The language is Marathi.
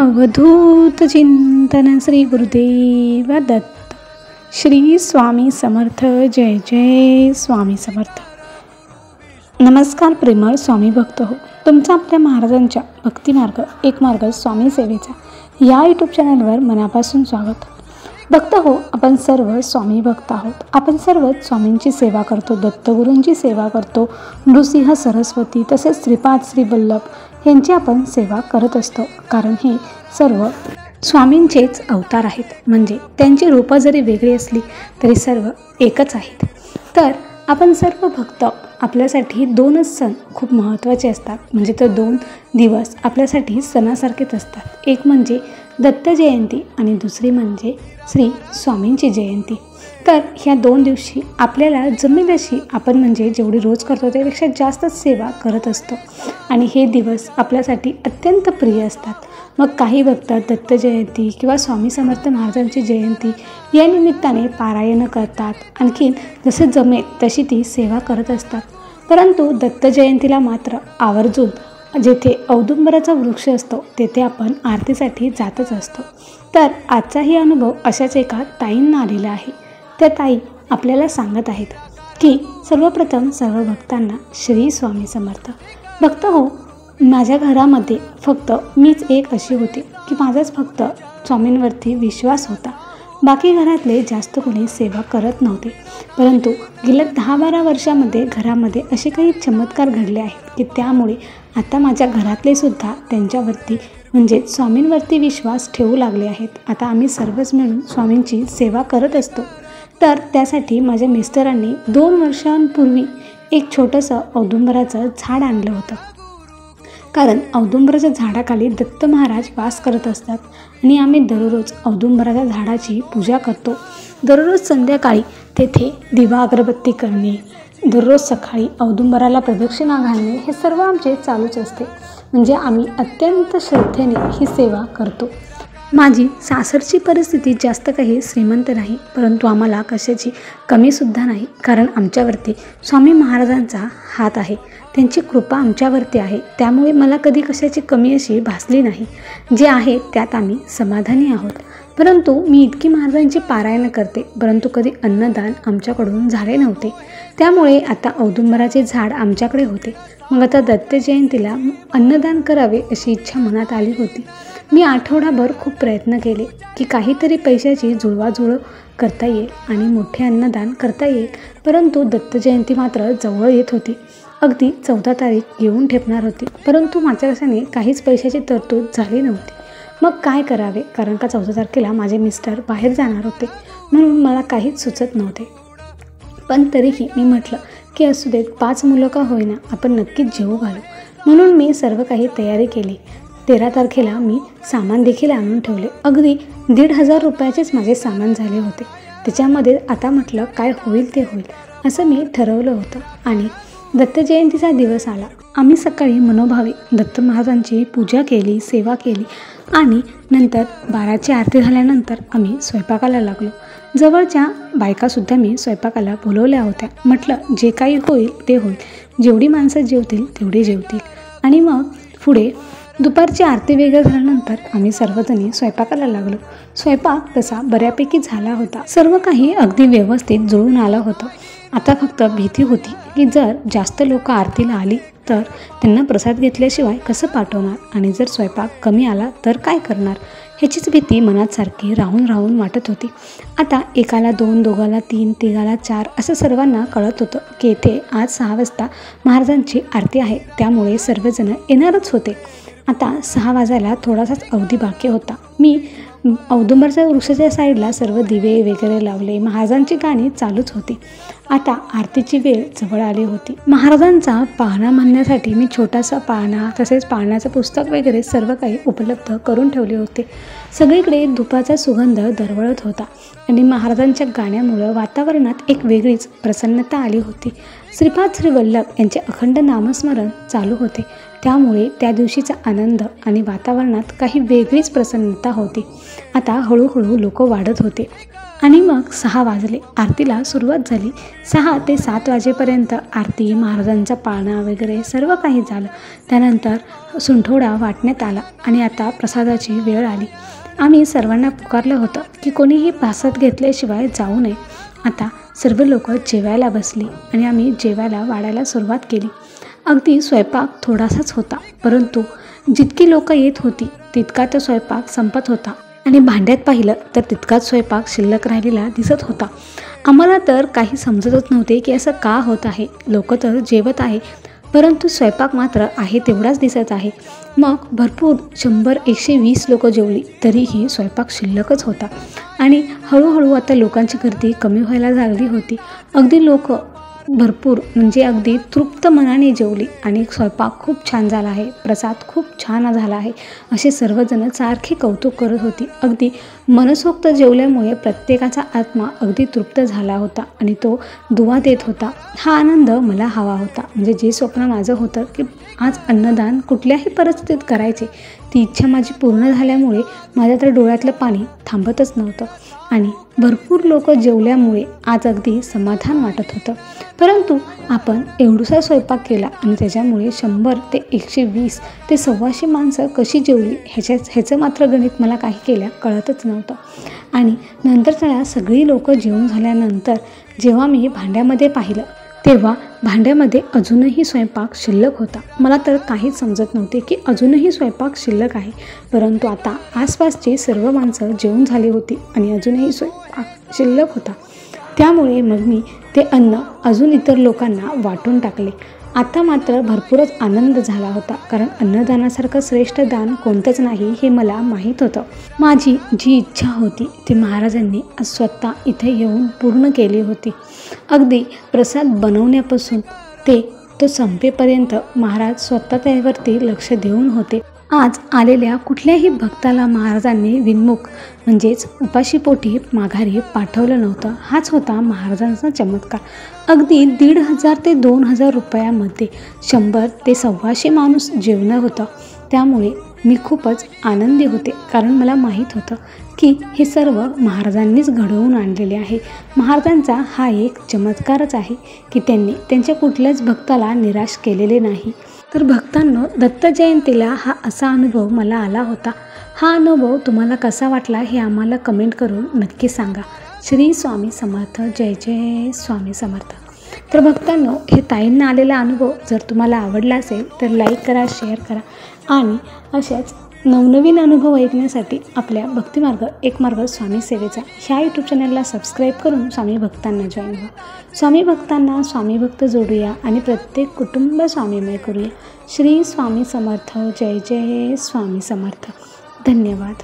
अवधूत चिंतन श्री गुरुदेव दत्त. श्री स्वामी समर्थ. जय जय स्वामी समर्थ. नमस्कार प्रेमळ स्वामी भक्त हो. तुमचा आपल्या महाराजांच्या भक्तिमार्ग एक मार्ग स्वामी सेवेचा या यूट्यूब चॅनलवर मनापासून स्वागत. भक्त हो, आपण सर्व स्वामी भक्त आहोत. आपण सर्व स्वामींची सेवा करतो, दत्तगुरूंची सेवा करतो. नृसिंह सरस्वती तसेच श्रीपाद श्री वल्लभ यांची आपण सेवा करत असतो, कारण हे सर्व स्वामींचेच अवतार आहेत. म्हणजे त्यांची रूपं जरी वेगळी असली तरी सर्व एकच आहेत. तर आपण सर्व भक्त आपल्यासाठी दोनच सण खूप महत्त्वाचे असतात. म्हणजे तर 2 दिवस आपल्यासाठी सणासारखेच असतात. एक म्हणजे दत्त जयंती आणि दुसरी म्हणजे श्री स्वामींची जयंती. तर ह्या 2 दिवशी आपल्याला जमेल अशी आपण म्हणजे जेवढी रोज करतो त्यापेक्षा जास्तच सेवा करत असतो आणि हे दिवस आपल्यासाठी अत्यंत प्रिय असतात. मग काही भक्त दत्त जयंती किंवा स्वामी समर्थ महाराजांची जयंती या निमित्ताने पारायण करतात. आणखीन जसे जमेल तशी ती सेवा करत असतात. परंतु दत्त जयंतीला मात्र आवर्जून जेथे औदुंबराचा वृक्ष असतो तेथे आपण आरतीसाठी जातच असतो. तर आजचाही अनुभव अशाच एका ताईंना आलेला आहे. त्या ताई आपल्याला सांगत आहेत की सर्वप्रथम सर्व भक्तांना श्री स्वामी समर्थ. भक्त हो, माझ्या घरामध्ये फक्त मीच एक अशी होती की माझाच फक्त स्वामींवरती विश्वास होता. बाकी घरातले जास्त कोणी सेवा करत नव्हते. परंतु गेल्या 10-12 वर्षामध्ये घरामध्ये असे काही चमत्कार घडले आहेत की त्यामुळे आता माझ्या घरातले सुद्धा त्यांच्यावरती म्हणजे स्वामींवरती विश्वास ठेवू लागले आहेत. आता आम्ही सर्वच मिळून स्वामींची सेवा करत असतो. तर त्यासाठी माझ्या मिस्टरांनी 2 वर्षांपूर्वी एक छोटंसं औदुंबराचं झाड आणलं होतं. कारण औदुंबराच्या झाडाखाली दत्त महाराज वास करत असतात आणि आम्ही दररोज औदुंबराच्या झाडाची पूजा करतो. दररोज संध्याकाळी तेथे दिवा अगरबत्ती करणे, दररोज सकाळी औदुंबराला प्रदक्षिणा घालणे हे सर्व आमचे चालूच असते. म्हणजे आम्ही अत्यंत श्रद्धेने ही सेवा करतो. माझी सासरची परिस्थिती जास्त काही श्रीमंत नाही, परंतु आम्हाला कशाची कमीसुद्धा नाही. कारण आमच्यावरती स्वामी महाराजांचा हात आहे, त्यांची कृपा आमच्यावरती आहे. त्यामुळे मला कधी कशाची कमी अशी भासली नाही. जे आहे त्यात आम्ही समाधानी आहोत. परंतु मी इतकी महाराजांची पारायण करते, परंतु कधी अन्नदान आमच्याकडून झाले नव्हते. त्यामुळे आता औदुंबराचे झाड आमच्याकडे होते. मग आता दत्त जयंतीला अन्नदान करावे अशी इच्छा मनात आली होती. मी आठवडाभर खूप प्रयत्न केले की काहीतरी पैशाची जुळवाजुळव करता येईल आणि मोठे अन्नदान करता येईल. परंतु दत्त जयंती मात्र जवळ येत होती. अगदी 14 तारीख येऊन ठेपणार होती, परंतु माझ्याकडे काहीच पैशाची तरतूद झाली नव्हती. मग काय करावे, कारण का 14 तारखेला माझे मिस्टर बाहेर जाणार होते, म्हणून मला काहीच सुचत नव्हते. पण तरीही मी म्हटलं की असू देत, 5 मुलं का होईना आपण नक्कीच जेवू घालू. म्हणून मी सर्व काही तयारी केली. 13 तारखेला मी सामान देखील आणून ठेवले. अगदी 1,500 रुपयाचेच माझे सामान झाले होते. त्याच्यामध्ये आता म्हटलं काय होईल ते होईल असं मी ठरवलं होतं. आणि दत्त जयंतीचा दिवस आला. आम्ही सकाळी मनोभावे दत्त महाराजांची पूजा केली, सेवा केली आणि नंतर 12ची आरती झाल्यानंतर आम्ही स्वयंपाकाला लागलो. जवळच्या बायकासुद्धा मी स्वयंपाकाला बोलवल्या होत्या. म्हटलं जे काही होईल ते होईल, जेवढी माणसं जेवतील तेवढे जेवतील. आणि मग पुढे दुपारची आरती वगैरे झाल्यानंतर आम्ही सर्वजणी स्वयंपाकाला लागलो. स्वयंपाक तसा बऱ्यापैकी झाला होता. सर्व काही अगदी व्यवस्थित जुळून आलं होतं. आता फक्त भीती होती की जर जास्त लोक आरतीला आली तर त्यांना प्रसाद घेतल्याशिवाय कसं पाठवणार आणि जर स्वयंपाक कमी आला तर काय करणार, ह्याचीच भीती मनात सारखी राहून राहून वाटत होती. आता एकाला 2, दोघाला 3, तिघाला 4 असं सर्वांना कळत होतं की येथे आज 6 वाजता महाराजांची आरती आहे, त्यामुळे सर्वजण येणारच होते. आता 6 वाजायला थोडासाच अवधी बाकी होता. मी औदुंबराच्या वृक्षाच्या साईडला सर्व दिवे वगैरे लावले. महाराजांची गाणी चालूच होती. आता आरतीची वेळ जवळ आली होती. महाराजांचा पाळणा म्हणण्यासाठी मी छोटासा पाळणा तसेच पाळण्याचं पुस्तक वगैरे सर्व काही उपलब्ध करून ठेवले होते. सगळीकडे धुपाचा सुगंध दरवळत होता आणि महाराजांच्या गाण्यामुळं वातावरणात एक वेगळीच प्रसन्नता आली होती. श्रीपाद श्री वल्लभ यांचे अखंड नामस्मरण चालू होते, त्यामुळे त्या दिवशीचा आनंद आणि वातावरणात काही वेगळीच प्रसन्नता होती. आता हळूहळू लोक वाढत होते आणि मग 6 वाजले, आरतीला सुरुवात झाली. 6 ते 7 वाजेपर्यंत आरती, महाराजांचा पाळणा वगैरे सर्व काही झालं. त्यानंतर सुंठोडा वाटण्यात आला आणि आता प्रसादाची वेळ आली. आम्ही सर्वांना पुकारलं होतं की कोणीही प्रसाद घेतल्याशिवाय जाऊ नये. आता सर्व लोक जेवायला बसली आणि आम्ही जेवायला वाढायला सुरुवात केली. अगदी स्वयंपाक थोडासाच होता, परंतु जितकी लोक येत होती तितका तो स्वयंपाक संपत होता आणि भांड्यात पाहिलं तर तितकाच स्वयंपाक शिल्लक राहिलेला दिसत होता. आम्हाला तर काही समजतच नव्हते की असं का होत आहे. लोक तर जेवत आहे, परंतु स्वयंपाक मात्र आहे तेवढाच दिसत आहे. मग भरपूर 100-120 लोक जेवली, तरीही स्वयंपाक शिल्लकच होता आणि हळूहळू आता लोकांची गर्दी कमी व्हायला लागली होती. अगदी लोक भरपूर म्हणजे अगदी तृप्त मनाने जेवली आणि स्वयंपाक खूप छान झाला आहे, प्रसाद खूप छान झाला आहे असे सर्वजण सारखे कौतुक करत होती. अगदी मनसोक्त जेवल्यामुळे प्रत्येकाचा आत्मा अगदी तृप्त झाला होता आणि तो दुवा देत होता. हा आनंद मला हवा होता. म्हणजे जे स्वप्न माझं होतं की आज अन्नदान कुठल्याही परिस्थितीत करायचे, ती इच्छा माझी पूर्ण झाल्यामुळे माझ्या तर डोळ्यातलं पाणी थांबतच नव्हतं आणि भरपूर लोक जेवल्यामुळे आज अगदी समाधान वाटत होतं. परंतु आपण एवढूसा स्वयंपाक केला आणि त्याच्यामुळे 100 ते 120 ते 125 माणसं कशी जेवली ह्याचं मात्र गणित मला काही केल्या कळतच नव्हतं. आणि नंतर सगळी लोक जेवून झाल्यानंतर जेव्हा मी भांड्यामध्ये पाहिलं तेव्हा भांड्यामध्ये अजूनही स्वयंपाक शिल्लक होता. मला तर काहीच समजत नव्हते की अजूनही स्वयंपाक शिल्लक आहे, परंतु आता आसपासची सर्व माणसं जेवून झाली होती आणि अजूनही स्वयंपाक शिल्लक होता. त्यामुळे मग मी ते अन्न अजून इतर लोकांना वाटून टाकले. आता मात्र भरपूरच आनंद झाला होता, कारण अन्नदानासारखं श्रेष्ठ दान कोणतंच नाही हे मला माहीत होतं. माझी जी इच्छा होती ती महाराजांनी स्वतः इथे येऊन पूर्ण केली होती. अगदी प्रसाद बनवण्यापासून तो संपेपर्यंत महाराज स्वतः त्यावरती लक्ष देऊन होते. आज आलेल्या कुठल्याही भक्ताला महाराजांनी विनमुख म्हणजेच उपाशीपोटी माघारी पाठवलं नव्हतं. हाच होता महाराजांचा चमत्कार. अगदी 1,500 ते 2,000 रुपयामध्ये 100 ते 125 माणूस जेवणं होतं. त्यामुळे मी खूपच आनंदी होते, कारण मला माहीत होतं की हे सर्व महाराजांनीच घडवून आणलेले आहे. महाराजांचा हा एक चमत्कारच आहे की त्यांनी त्यांच्या कुठल्याच भक्ताला निराश केलेले नाही. तर भक्तांनो, दत्त जयंतीला हा असा अनुभव मला आला होता. हा अनुभव तुम्हाला कसा वाटला हे आम्हाला कमेंट करून नक्की सांगा. श्री स्वामी समर्थ. जय जय स्वामी समर्थ. तर भक्तांनो, हे ताईंना आलेला अनुभव जर तुम्हाला आवडला असेल तर लाईक करा, शेअर करा आणि अशाच नवनवीन अनुभव ऐकण्यासाठी आपल्या भक्तिमार्ग एक मार्ग स्वामी सेवेचा ह्या यूट्यूब चॅनलला सबस्क्राईब करून स्वामी भक्तांना जॉईन व्हा. स्वामी भक्तांना स्वामी भक्त जोडूया आणि प्रत्येक कुटुंब स्वामीमय करूया. श्री स्वामी समर्थ. जय जय स्वामी समर्थ. धन्यवाद.